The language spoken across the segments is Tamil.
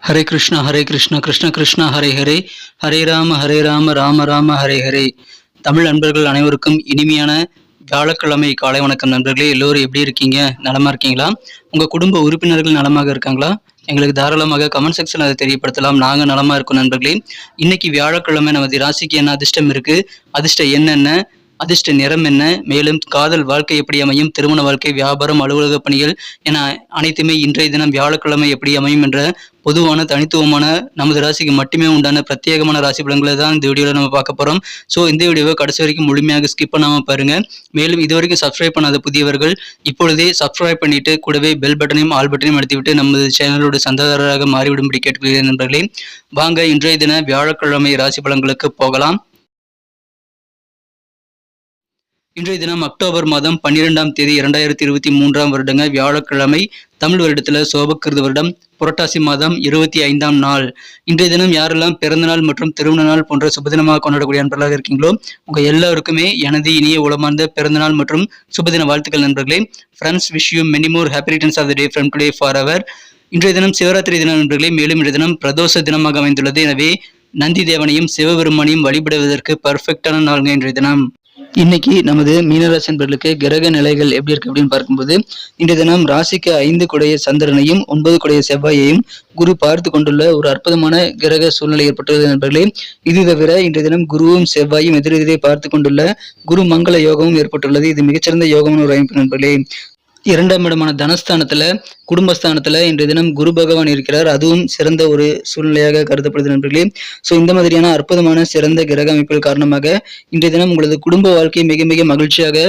ஹரே கிருஷ்ணா கிருஷ்ண கிருஷ்ணா ஹரே ஹரே, ஹரே ராம ராம ராம ஹரே ஹரே. தமிழ் நண்பர்கள் அனைவருக்கும் இனிமையான வியாழக்கிழமை காலை வணக்கம் நண்பர்களே. எல்லோரும் எப்படி இருக்கீங்க? நலமா இருக்கீங்களா? உங்க குடும்ப உறுப்பினர்கள் நலமாக இருக்காங்களா? எங்களுக்கு தாராளமாக கமெண்ட் செக்ஷன் அதை தெரியப்படுத்தலாம். நாங்க நலமா இருக்கோம் நண்பர்களே. இன்னைக்கு வியாழக்கிழமை நமது ராசிக்கு என்ன அதிர்ஷ்டம் இருக்கு, அதிர்ஷ்டம் என்னென்ன, அதிர்ஷ்ட நிறம் என்ன, மேலும் காதல் வாழ்க்கை எப்படி அமையும், திருமண வாழ்க்கை, வியாபாரம், அலுவலக பணிகள் என அனைத்துமே இன்றைய தினம் வியாழக்கிழமை எப்படி அமையும் என்ற பொதுவான தனித்துவமான நமது ராசிக்கு மட்டுமே உண்டான பிரத்யேகமான ராசி பலன்களை தான் இந்த வீடியோவில் நம்ம பார்க்க போகிறோம். ஸோ இந்த வீடியோவை கடைசி வரைக்கும் முழுமையாக ஸ்கிப் பண்ணாமல் பாருங்க. மேலும் இது வரைக்கும் சப்ஸ்கிரைப் பண்ணாத புதியவர்கள் இப்பொழுதே சப்ஸ்கிரைப் பண்ணிட்டு கூடவே பெல் பட்டனையும் ஆல் பட்டனையும் அழுத்திவிட்டு நமது சேனலோட சந்தாதாரராக மாறிவிடும்படி கேட்டுக்கொள்கிறேன் நண்பர்களே. வாங்க இன்றைய தின வியாழக்கிழமை ராசி பலன்களுக்கு போகலாம். இன்றைய தினம் அக்டோபர் மாதம் 12ஆம் தேதி 2023 வருடங்க வியாழக்கிழமை, தமிழ் வருடத்துல சோபக்கிருத வருடம் புரட்டாசி மாதம் 25ஆம் நாள். இன்றைய தினம் யாரெல்லாம் பிறந்தநாள் மற்றும் திருமண நாள் போன்ற சுபதினமாக கொண்டாடக்கூடிய நண்பர்களாக இருக்கீங்களோ உங்க எல்லாருக்குமே எனது இனிய உளமார்ந்த பிறந்தநாள் மற்றும் சுபதின வாழ்த்துக்கள் நண்பர்களே. Friends, wish you many more happy returns of the day from today for our. இன்றைய தினம் சிவராத்திரி தினம் நண்பர்களே. மேலும் இன்றைய தினம் பிரதோஷ தினமாக அமைந்துள்ளது. எனவே நந்தி தேவனையும் சிவபெருமானையும் வழிபடுவதற்கு பர்ஃபெக்டான நாளுங்க இன்றைய தினம். இன்னைக்கு நமது மீனராசி நண்பர்களுக்கு கிரக நிலைகள் எப்படி இருக்கு அப்படின்னு பார்க்கும்போது, இன்றைய தினம் ராசிக்கு 5 குடைய சந்திரனையும் 9 குடைய செவ்வாயையும் குரு பார்த்து கொண்டுள்ள ஒரு அற்புதமான கிரக சூழ்நிலை ஏற்பட்டுள்ளது நண்பர்களே. இது தவிர இன்றைய தினம் குருவும் செவ்வாயும் எதிரெதிரே பார்த்து கொண்டுள்ள குரு மங்கள யோகமும் ஏற்பட்டுள்ளது. இது மிகச்சிறந்த யோகமான ஒரு அமைப்பு நண்பர்களே. 2ஆம் இடமான தனஸ்தானத்துல, குடும்பஸ்தானத்துல இன்றைய தினம் குரு பகவான் இருக்கிறார். அதுவும் சிறந்த ஒரு சூழ்நிலையாக கருதப்படுது நண்பர்களே. ஸோ இந்த மாதிரியான அற்புதமான சிறந்த கிரக அமைப்புகள் காரணமாக இன்றைய தினம் உங்களது குடும்ப வாழ்க்கை மிக மிக மகிழ்ச்சியாக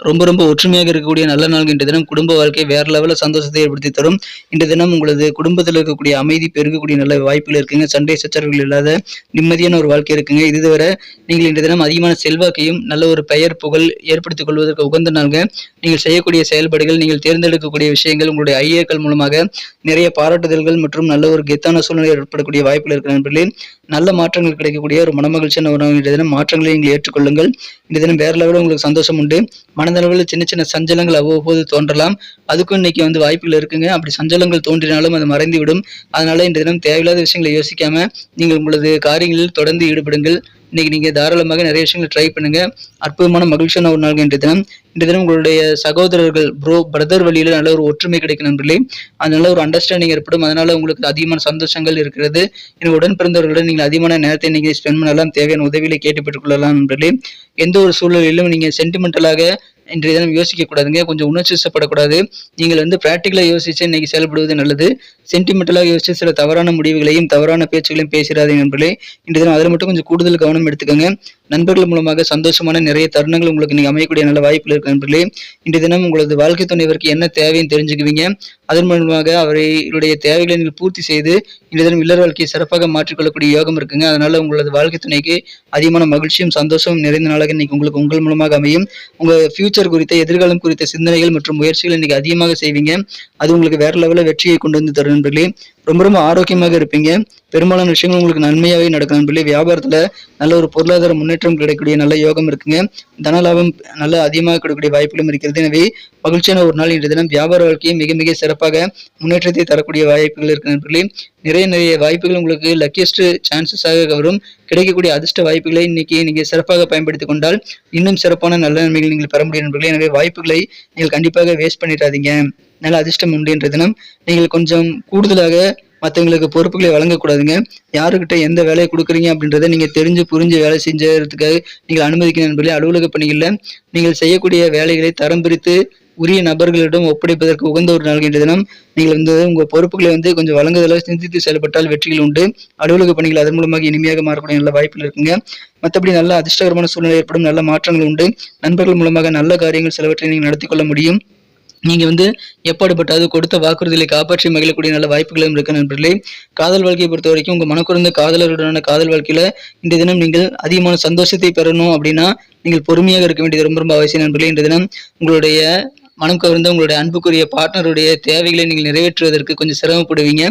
ரொம்ப ஒற்றுமையாக இருக்கக்கூடிய நல்ல நாள். இன்றைய தினம் குடும்ப வாழ்க்கை வேற லெவலில் சந்தோஷத்தை ஏற்படுத்தி தரும். இன்றைய தினம் உங்களது குடும்பத்தில் இருக்கக்கூடிய அமைதி பெருகக்கூடிய நல்ல வாய்ப்புகள் இருக்குங்க. சண்டை சச்சரவுகள் இல்லாத நிம்மதியான ஒரு வாழ்க்கை இருக்குங்க. இது தவிர நீங்கள் இன்றைய தினம் அதிகமான செல்வாக்கையும் நல்ல ஒரு பெயர் புகழ் ஏற்படுத்திக் கொள்வதற்கு உகந்த நாள்ங்க. நீங்கள் செய்யக்கூடிய செயல்பாடுகள், நீங்கள் தேர்ந்தெடுக்கக்கூடிய விஷயங்கள், உங்களுடைய ஐடியாக்கள் மூலமாக நிறைய பாராட்டுதல்கள் மற்றும் நல்ல ஒரு கெத்தான சூழ்நிலை ஏற்படக்கூடிய வாய்ப்புகள் இருக்கிற நண்பர்களே. நல்ல மாற்றங்கள் கிடைக்கக்கூடிய ஒரு மனமகிழ்ச்சியான ஒரு இன்றைய தினம் மாற்றங்களை நீங்கள் ஏற்றுக்கொள்ளுங்கள். இன்றைய தினம் வேற லெவலில் உங்களுக்கு சந்தோஷம் உண்டு. மனதளவில் சின்ன சின்ன சஞ்சலங்கள் அவ்வப்போது தோன்றலாம். அதுக்கும் இன்னைக்கு வாய்ப்புகள் இருக்குங்க. அப்படி சஞ்சலங்கள் தோன்றினாலும் அது மறைந்துவிடும். அதனால இன்றைய தினம் தேவையில்லாத விஷயங்களை யோசிக்காம நீங்கள் உங்களது காரியங்களில் தொடர்ந்து ஈடுபடுங்கள். இன்னைக்கு நீங்க தாராளமாக நிறைய விஷயங்களை ட்ரை பண்ணுங்க. அற்புதமான மகிழ்ச்சியான ஒரு நாள் இன்றைய தினம் உங்களுடைய சகோதரர்கள் பிரதர் வழியில நல்ல ஒரு ஒற்றுமை கிடைக்கும் நண்பர்களே. அதனால ஒரு அண்டர்ஸ்டாண்டிங் ஏற்படும். அதனால உங்களுக்கு அதிகமான சந்தோஷங்கள் இருக்கிறது. எனக்கு உடன் பிறந்தவர்களுடன் நீங்கள் அதிகமான நேரத்தை நீங்க ஸ்பெண்ட் பண்ணலாம். தேவையான உதவிகளை கேட்டு பெற்றுக்கொள்ளலாம் நண்பர்களே. எந்த ஒரு சூழ்நிலையிலும் நீங்க சென்டிமெண்டலாக இன்றைய தினம் யோசிக்க கூடாதுங்க. கொஞ்சம் உணர்ச்சிப்படக்கூடாது. நீங்கள் பிராக்டிக்கலா யோசிச்சு இன்னைக்கு செயல்படுவது நல்லது. சென்டிமெண்டலாக யோசிச்சு சில தவறான முடிவுகளையும் தவறான பேச்சுகளையும் பேசிடாதீங்க நண்பர்களே. இன்றைய தினம் அதில் மட்டும் கொஞ்சம் கூடுதல் கவனம் எடுத்துக்கோங்க. நண்பர்கள் மூலமாக சந்தோஷமான நிறைய தருணங்கள் உங்களுக்கு நீங்க அமையக்கூடிய நல்ல வாய்ப்புகள் இருக்கு நண்பர்களே. இன்றைய தினம் உங்களது வாழ்க்கை துணைவருக்கு என்ன தேவைன்னு தெரிஞ்சுக்குவீங்க. அதன் மூலமாக அவர்களுடைய தேவைகளை நீங்கள் பூர்த்தி செய்து இன்றைய தினம் இல்லற வாழ்க்கையை சிறப்பாக மாற்றிக்கொள்ளக்கூடிய யோகம் இருக்குங்க. அதனால உங்களது வாழ்க்கை துணைக்கு அதிகமான மகிழ்ச்சியும் சந்தோஷமும் நிறைந்த நாளாக இன்னைக்கு உங்களுக்கு உங்கள் மூலமாக அமையும். உங்க ஃபியூச்சர் குறித்த, எதிர்காலம் குறித்த சிந்தனைகள் மற்றும் முயற்சிகள் இன்னைக்கு அதிகமாக செய்வீங்க. அது உங்களுக்கு வேற லெவலில் வெற்றியை கொண்டு வந்து தரும் நண்பர்களே. ரொம்ப ஆரோக்கியமாக இருப்பீங்க. பெரும்பாலான விஷயங்கள் உங்களுக்கு நன்மையாகவே நடக்கும் நண்பர்களே. வியாபாரத்துல நல்ல ஒரு பொருளாதார முன்னேற்றம் கிடைக்கக்கூடிய நல்ல யோகம் இருக்குங்க. தன லாபம் நல்ல அதிகமாக கிடைக்கக்கூடிய வாய்ப்புகளும் இருக்கிறது. எனவே மகிழ்ச்சியான ஒரு நாள் இன்றைய தினம். வியாபார வாழ்க்கையை மிக மிக சிறப்பாக முன்னேற்றத்தை தரக்கூடிய வாய்ப்புகள் இருக்கு நண்பர்களே. நிறைய வாய்ப்புகள் உங்களுக்கு லக்கியஸ்ட் சான்சஸாக வரும். கிடைக்கக்கூடிய அதிர்ஷ்ட வாய்ப்புகளை இன்னைக்கு நீங்க சிறப்பாக பயன்படுத்திக் கொண்டால் இன்னும் சிறப்பான நல்ல நன்மைகள் நீங்கள் பெற முடியும் நண்பர்களே. எனவே வாய்ப்புகளை நீங்கள் கண்டிப்பாக வேஸ்ட் பண்ணிடாதீங்க. நல்ல அதிர்ஷ்டம் உண்டு என்ற தினம். நீங்கள் கொஞ்சம் கூடுதலாக மற்றவங்களுக்கு பொறுப்புகளை வழங்கக்கூடாதுங்க. யாருக்கிட்ட எந்த வேலையை கொடுக்குறீங்க அப்படின்றத நீங்க தெரிஞ்சு புரிஞ்சு வேலை செஞ்சதுக்காக நீங்கள் அனுமதிக்கணும் நண்பர்களே. அலுவலக பணிகளில் நீங்கள் செய்யக்கூடிய வேலைகளை தரம் பிரித்து உரிய நபர்களிடம் ஒப்படைப்பதற்கு உகந்த ஒரு நாள் என்ற தினம். நீங்கள் உங்க பொறுப்புகளை கொஞ்சம் வழங்குதல சிந்தித்து செயல்பட்டால் வெற்றிகள் உண்டு. அலுவலக பணிகள் அதன் மூலமாக இனிமையாக மாறக்கூடிய நல்ல வாய்ப்புகள் இருக்குங்க. மற்றபடி நல்ல அதிர்ஷ்டகரமான சூழ்நிலை ஏற்படும். நல்ல மாற்றங்கள் உண்டு. நண்பர்கள் மூலமாக நல்ல காரியங்கள் சிலவற்றை நீங்கள் நடத்தி கொள்ள முடியும். நீங்க எப்பாடுபட்டாவது கொடுத்த வாக்குறுதிகளை காப்பாற்றி மகிழக்கூடிய நல்ல வாய்ப்புகளும் இருக்கு நண்பர்களே. காதல் வாழ்க்கையை பொறுத்த வரைக்கும் உங்க மனக்குறந்த காதலருடனான காதல் வாழ்க்கையில இன்றைய தினம் நீங்கள் அதிகமான சந்தோஷத்தை பெறணும் அப்படின்னா நீங்கள் பொறுமையாக இருக்க வேண்டியது ரொம்ப அவசியம் நண்பர்களே. இன்றைய தினம் உங்களுடைய மனம் கவர்ந்த உங்களுடைய அன்புக்குரிய பார்ட்னருடைய தேவைகளை நீங்கள் நிறைவேற்றுவதற்கு கொஞ்சம் சிரமப்படுவீங்க.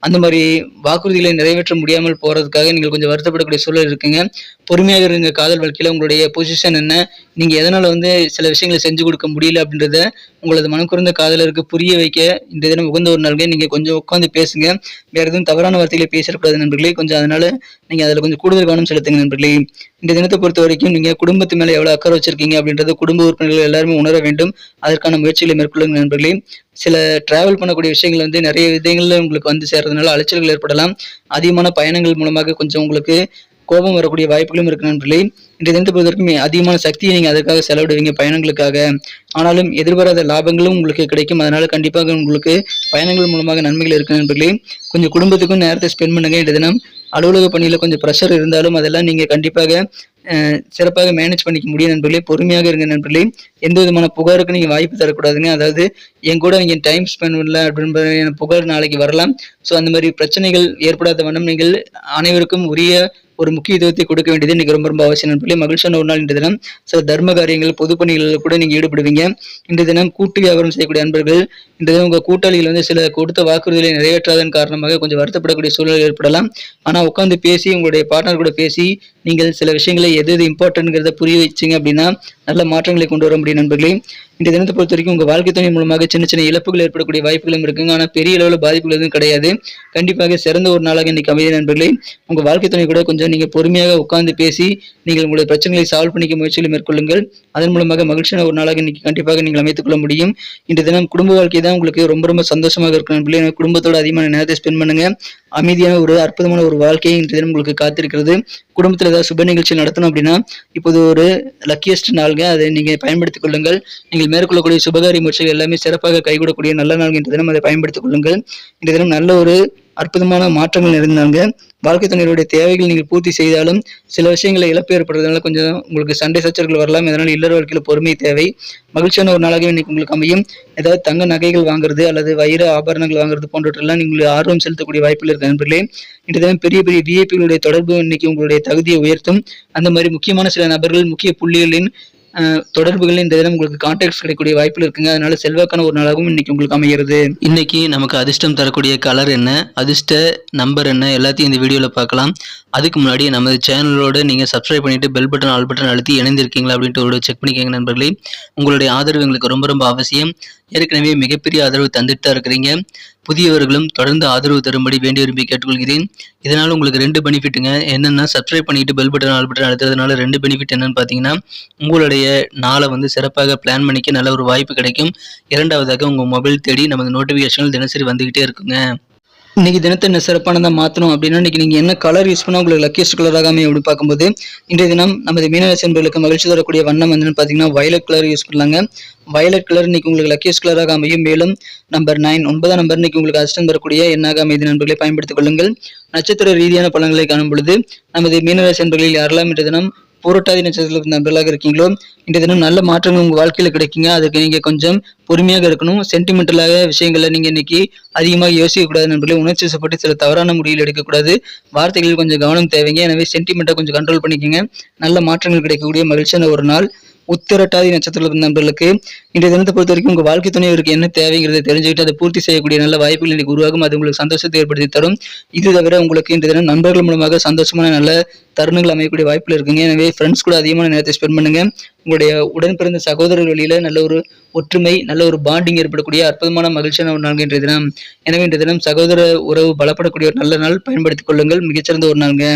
அந்த மாதிரி வாக்குறுதிகளை நிறைவேற்ற முடியாமல் போறதுக்காக நீங்கள் கொஞ்சம் வருத்தப்படக்கூடிய சூழல் இருக்குங்க. பொறுமையாக இருங்க. காதல் வாழ்க்கையில உங்களுடைய பொசிஷன் என்ன, நீங்க எதனால சில விஷயங்களை செஞ்சு கொடுக்க முடியல அப்படின்றத உங்களது மனம் குறைந்த காதலருக்கு புரிய வைக்க இந்த தினம் உகந்த ஒரு நாள்ங்க. நீங்க கொஞ்சம் உட்காந்து பேசுங்க. வேற எதுவும் தவறான வார்த்தைகளை பேசக்கூடாது நண்பர்களே. கொஞ்சம் அதனால நீங்க அதுல கொஞ்சம் கூடுதல் கவனம் செலுத்துங்க நண்பர்களே. இந்த தினத்தை பொறுத்த வரைக்கும் நீங்க குடும்பத்து மேல எவ்வளவு அக்கறை வச்சிருக்கீங்க அப்படின்றத குடும்ப உறுப்பினர்கள் எல்லாருமே உணர வேண்டும். அதற்கான முயற்சிகளை மேற்கொள்ளுங்க நண்பர்களே. சில டிராவல் பண்ணக்கூடிய விஷயங்கள் நிறைய விதங்கள்ல உங்களுக்கு சேர்றதுனால அலைச்சல்கள் ஏற்படலாம். அதிகமான பயணங்கள் மூலமாக கொஞ்சம் உங்களுக்கு கோபம் வரக்கூடிய வாய்ப்புகளும் இருக்கு நண்பர்களே. இன்றைய தினத்தை பொறுத்தவரைக்கும் அதிகமான சக்தியை நீங்க அதற்காக செலவிடுவீங்க பயணங்களுக்காக. ஆனாலும் எதிர்பாராத லாபங்களும் உங்களுக்கு கிடைக்கும். அதனால கண்டிப்பாக உங்களுக்கு பயணங்கள் மூலமாக நன்மைகள் இருக்கு நண்பர்களே. கொஞ்சம் குடும்பத்துக்கும் நேரத்தை ஸ்பெண்ட் பண்ணுங்க. இன்றைய தினம் அலுவலக பணியில கொஞ்சம் ப்ரெஷர் இருந்தாலும் அதெல்லாம் நீங்க கண்டிப்பாக சிறப்பாக மேனேஜ் பண்ணிக்க முடியும் நண்பர்களே. பொறுமையாக இருங்க நண்பர்களே. எந்த விதமான புகாருக்கு நீங்க வாய்ப்பு தரக்கூடாதுங்க. அதாவது என் கூட நீங்க டைம் ஸ்பெண்ட் பண்ணல அப்படின்ற புகார் நாளைக்கு வரலாம். ஸோ அந்த மாதிரி பிரச்சனைகள் ஏற்படாத வண்ணம் நீங்கள் அனைவருக்கும் உரிய ஒரு முக்கியத்துவத்தை கொடுக்க வேண்டியது இன்னைக்கு ரொம்ப ரொம்ப அவசியம் நண்பர்களே. மகிழ்ச்சியான ஒரு நாள் இன்றைய தினம். சில தர்ம காரியங்கள் பொது பணிகளில் கூட நீங்க ஈடுபடுவீங்க. இன்றைய தினம் கூட்டு வியாபாரம் செய்யக்கூடிய அன்பர்கள் இன்றைய தினம் உங்க கூட்டாளிகள் சில கொடுத்த வாக்குறுதிகளை நிறைவேற்றாதன் காரணமாக கொஞ்சம் வருத்தப்படக்கூடிய சூழல் ஏற்படலாம். ஆனா உட்காந்து பேசி உங்களுடைய பார்ட்னர் கூட பேசி நீங்கள் சில விஷயங்களை எது எது இம்பார்ட்டன்ட்ங்கிறத புரிய வச்சிங்க அப்படின்னா நல்ல மாற்றங்களை கொண்டு வர முடியும் நண்பர்களே. இந்த தினத்தை பொறுத்த வரைக்கும் உங்க வாழ்க்கை துணை மூலமாக சின்ன சின்ன இழப்புகள் ஏற்படக்கூடிய வாய்ப்புகளும் இருக்குங்க. ஆனா பெரிய அளவில் பாதிப்புகள் எதுவும் கிடையாது. கண்டிப்பாக சிறந்த ஒரு நாளாக இன்னைக்கு அமைதி நண்பர்களே. உங்க வாழ்க்கை துணை கூட கொஞ்சம் நீங்க பொறுமையாக உட்கார்ந்து பேசி நீங்கள் உங்களுடைய பிரச்சனைகளை சால்வ் பண்ணிக்க முயற்சிகளை மேற்கொள்ளுங்கள். அதன் மூலமாக மகிழ்ச்சியான ஒரு நாளாக இன்னைக்கு கண்டிப்பாக நீங்கள் அமைத்துக் கொள்ள முடியும். இந்த தினம் குடும்ப வாழ்க்கை தான் உங்களுக்கு ரொம்ப ரொம்ப சந்தோஷமாக இருக்கும் நண்பர்களே. குடும்பத்தோட அதிகமான நேரத்தை ஸ்பெண்ட் பண்ணுங்க. அமைதியான ஒரு அற்புதமான ஒரு வாழ்க்கையை இன்றைய தினம் உங்களுக்கு காத்திருக்கிறது. குடும்பத்தில் ஏதாவது சுப நிகழ்ச்சி நடத்தணும் அப்படின்னா இப்போது ஒரு லக்கியஸ்ட் நாளுங்க. அதை நீங்க பயன்படுத்திக் கொள்ளுங்கள். நீங்கள் மேற்கொள்ளக்கூடிய சுபகாரிய முயற்சிகள் எல்லாமே சிறப்பாக கைகூடக்கூடிய நல்ல நாள் இன்றைய தினம் அதை பயன்படுத்திக் கொள்ளுங்கள். இன்றைய தினம் நல்ல ஒரு அற்புதமான மாற்றங்கள் நிறைந்தாங்க. வாழ்க்கை துணையுடைய தேவைகள் நீங்கள் பூர்த்தி செய்தாலும் சில விஷயங்களை இழப்பு ஏற்படுறதுனால கொஞ்சம் உங்களுக்கு சண்டை சச்சரவுகள் வரலாம். இதனால் இல்லற வாழ்க்கையில பொறுமை தேவை. மகிழ்ச்சியான ஒரு நாளாக இன்னைக்கு உங்களுக்கு அமையும். ஏதாவது தங்க நகைகள் வாங்குறது அல்லது வைர ஆபரணங்கள் வாங்குறது போன்றவற்றெல்லாம் நீங்கள் ஆர்வம் செலுத்தக்கூடிய வாய்ப்புகள் இருக்கு நண்பர்களே. இன்றைய தினம் பெரிய பெரிய விஐபிகளுடைய தொடர்பு இன்னைக்கு உங்களுடைய தகுதியை உயர்த்தும். அந்த மாதிரி முக்கியமான சில நபர்கள் முக்கிய புள்ளிகளின் தொடர்புகள் இந்த தினம் உங்களுக்கு கான்டாக்ட்ஸ் கிடைக்கக்கூடிய வாய்ப்புகள் இருக்குங்க. அதனால செல்வாக்கான ஒரு நாளாகவும் இன்னைக்கு உங்களுக்கு அமைகிறது. இன்னைக்கு நமக்கு அதிர்ஷ்டம் தரக்கூடிய கலர் என்ன, அதிர்ஷ்ட நம்பர் என்ன, எல்லாத்தையும் இந்த வீடியோல பார்க்கலாம். அதுக்கு முன்னாடி நமது சேனலோட நீங்க சப்ஸ்கிரைப் பண்ணிட்டு பெல் பட்டன் ஆல் பட்டன் அழுத்தி இணைந்திருக்கீங்களா அப்படின்ட்டு ஒரு செக் பண்ணிக்கங்க நண்பர்களே. உங்களுடைய ஆதரவு எங்களுக்கு ரொம்ப ரொம்ப அவசியம். ஏற்கனவே மிகப்பெரிய ஆதரவு தந்துட்டு தான் இருக்கிறீங்க. புதியவர்களும் தொடர்ந்து ஆதரவு தரும்படி வேண்டி விரும்பி கேட்டுக்கொள்கிறேன். இதனால உங்களுக்கு 2 பெனிஃபிட்டுங்க. என்னன்னா சப்ஸ்கிரைப் பண்ணிட்டு பெல் பட்டன் ஆல் பட்டன் அழுத்துறதுனால 2 பெனிஃபிட் என்னன்னு பார்த்தீங்கன்னா உங்களுடைய நாளை பிளான் பண்ணிக்க நல்ல ஒரு வாய்ப்பு கிடைக்கும். இரண்டாவதாக உங்க மொபைல் தேடி நமது நோட்டிஃபிகேஷன்கள் தினசரி வந்துகிட்டே இருக்குங்க. இன்னைக்கு தினத்தை என்ன சிறப்பானதாக மாற்றணும் அப்படின்னா இன்னைக்கு நீங்கள் என்ன கலர் யூஸ் பண்ணால் உங்களுக்கு லக்கியஸ்ட் கலராக அமையும் அப்படின்னு பார்க்கும்போது இன்றைய தினம் நமது மீனராசி என்பவர்களுக்கு மகிழ்ச்சி தரக்கூடிய வண்ணம் பார்த்தீங்கன்னா வயலட் கலர் யூஸ் பண்ணலாங்க. வயலட் கலர் இன்னைக்கு உங்களுக்கு லக்கியஸ்ட் கலராக அமையும். மேலும் நம்பர் 9 9ஆம் நம்பர் இன்னைக்கு உங்களுக்கு அதிர்ஷ்டம் தரக்கூடிய எண்ணாக அமைதி நண்பர்களை பயன்படுத்திக் கொள்ளுங்கள். நட்சத்திர ரீதியான பலன்களை காணும் பொழுது நமது மீனராசி என்பவர்களில் யாரெல்லாம் இன்றைய தினம் புரட்டாதி நட்சத்திரத்தில் நண்பர்களாக இருக்கீங்களோ இன்றைய தினம் நல்ல மாற்றங்கள் உங்க வாழ்க்கையில கிடைக்குங்க. அதுக்கு நீங்க கொஞ்சம் பொறுமையாக இருக்கணும். சென்டிமெண்டலாக விஷயங்களை நீங்க இன்னைக்கு அதிகமாக யோசிக்க கூடாது நண்பர்களே. உணர்ச்சி வசப்பட்டு சில தவறான முடிவில் எடுக்கக்கூடாது. வார்த்தைகளில் கொஞ்சம் கவனம் தேவைங்க. எனவே சென்டிமெண்ட்டை கொஞ்சம் கண்ட்ரோல் பண்ணிக்கோங்க. நல்ல மாற்றங்கள் கிடைக்கக்கூடிய மகிழ்ச்சியான ஒரு நாள். உத்திரட்டாதி நட்சத்திரத்தில் நண்பர்களுக்கு இன்றைய தினத்தை பொறுத்த வரைக்கும் உங்க வாழ்க்கை துணைவருக்கு என்ன தேவைங்கிறத தெரிஞ்சுக்கிட்டு அதை பூர்த்தி செய்யக்கூடிய நல்ல வாய்ப்புகள் இன்னைக்கு உருவாகும். அது உங்களுக்கு சந்தோஷத்தை ஏற்படுத்தி தரும். இது தவிர உங்களுக்கு இன்றைய தினம் நண்பர்கள் மூலமாக சந்தோஷமான நல்ல தருணங்கள் அமையக்கூடிய வாய்ப்புகள் இருக்குங்க. எனவே ஃப்ரெண்ட்ஸ் கூட அதிகமான நேரத்தை ஸ்பெண்ட் பண்ணுங்க. உங்களுடைய உடன் பிறந்த சகோதரர் வழியில நல்ல ஒரு ஒற்றுமை நல்ல ஒரு பாண்டிங் ஏற்படக்கூடிய அற்புதமான மகிழ்ச்சியான ஒரு நாள் இன்றைய தினம். எனவே இன்றைய தினம் சகோதர உறவு பலப்படக்கூடிய ஒரு நல்ல நாள். பயன்படுத்திக் கொள்ளுங்கள். மிகச்சிறந்த ஒரு நாளுங்க.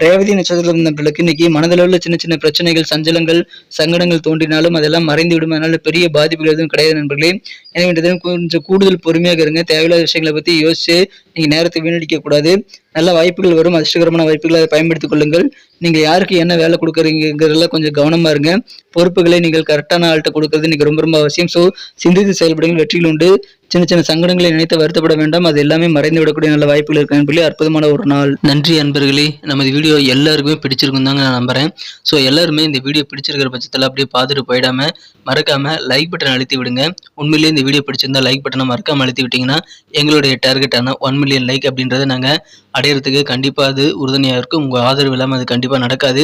ரேவதி நட்சத்திரம் நண்பர்களுக்கு இன்னைக்கு மனதளவில் சின்ன சின்ன பிரச்சனைகள் சஞ்சலங்கள் சங்கடங்கள் தோன்றினாலும் அதெல்லாம் மறைந்து விடும். அதனால பெரிய பாதிப்புகள் எதுவும் கிடையாது நண்பர்களே. எனவே இன்றைய தினம் கொஞ்சம் கூடுதல் பொறுமையாக இருங்க. தேவையில்லாத விஷயங்களை பத்தி யோசிச்சு நீங்க நேரத்தை வீணடிக்க கூடாது. நல்ல வாய்ப்புகள் வரும். அதிர்ஷ்டகரமான வாய்ப்புகளை அதை பயன்படுத்திக் கொள்ளுங்கள். நீங்க யாருக்கு என்ன வேலை கொடுக்குறீங்கிறதுல கொஞ்சம் கவனமா இருங்க. பொறுப்புகளை நீங்கள் கரெக்டான ஆள்கிட்ட கொடுக்கறது இன்னைக்கு ரொம்ப ரொம்ப அவசியம். ஸோ சிந்தித்து செயல்படுங்கள். வெற்றிகள் உண்டு. சின்ன சின்ன சங்கடங்களை நினைத்து வருத்தப்பட வேண்டாம். அது எல்லாமே மறைந்து விடக்கூடிய நல்ல வாய்ப்புகள் இருக்கு நண்பர்களே. அற்புதமான ஒரு நாள். நன்றி அன்பர்களே. நமது வீடியோ எல்லாருக்குமே பிடிச்சிருக்கும் தாங்க நான் நம்புறேன். ஸோ எல்லாருமே இந்த வீடியோ பிடிச்சிருக்கிற பட்சத்தில் அப்படியே பார்த்துட்டு போயிடாம மறக்காம லைக் பட்டன் அழுத்தி விடுங்க. உண்மையிலேயே இந்த வீடியோ பிடிச்சிருந்தா லைக் பட்டனை மறக்காம அழுத்தி விட்டீங்கன்னா எங்களுடைய டார்கெட்டான 1 மில்லியன் லைக் அப்படின்றத நாங்கள் அடையிறதுக்கு கண்டிப்பாக அது உறுதுணையாக இருக்கும். உங்கள் ஆதரவு இல்லாமல் அது கண்டிப்பாக நடக்காது.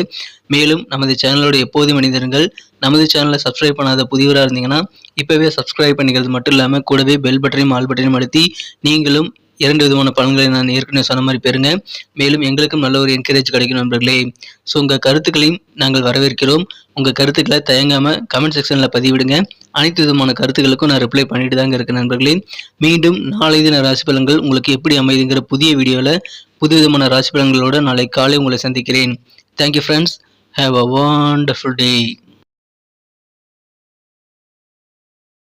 மேலும் நமது சேனலோட எப்போதும் மனிதர்கள் நமது சேனலை சப்ஸ்கிரைப் பண்ணாத புதியவராக இருந்தீங்கன்னா இப்போவே சப்ஸ்கிரைப் பண்ணிக்கிறது மட்டும் இல்லாமல் கூடவே பெல் பட்டனையும் ஆல் பட்டனையும் அழுத்தி நீங்களும் 2 விதமான பலன்களை நான் ஏற்கனவே சொன்ன மாதிரி பெறுங்க. மேலும் எங்களுக்கும் நல்ல ஒரு என்கரேஜ் கிடைக்கும் நண்பர்களே. ஸோ உங்கள் கருத்துக்களையும் நாங்கள் வரவேற்கிறோம். உங்கள் கருத்துக்களை தயங்காமல் கமெண்ட் செக்ஷனில் பதிவிடுங்க. அனைத்து விதமான கருத்துக்களுக்கும் நான் ரிப்ளை பண்ணிட்டு தாங்க இருக்கேன் நண்பர்களே. மீண்டும் நாளை தின ராசி பலன்கள் உங்களுக்கு எப்படி அமைதுங்கிற புதிய வீடியோவில் புது விதமான ராசி பலன்களோடு நாளை காலை உங்களை சந்திக்கிறேன். Thank you friends. Have a wonderful day.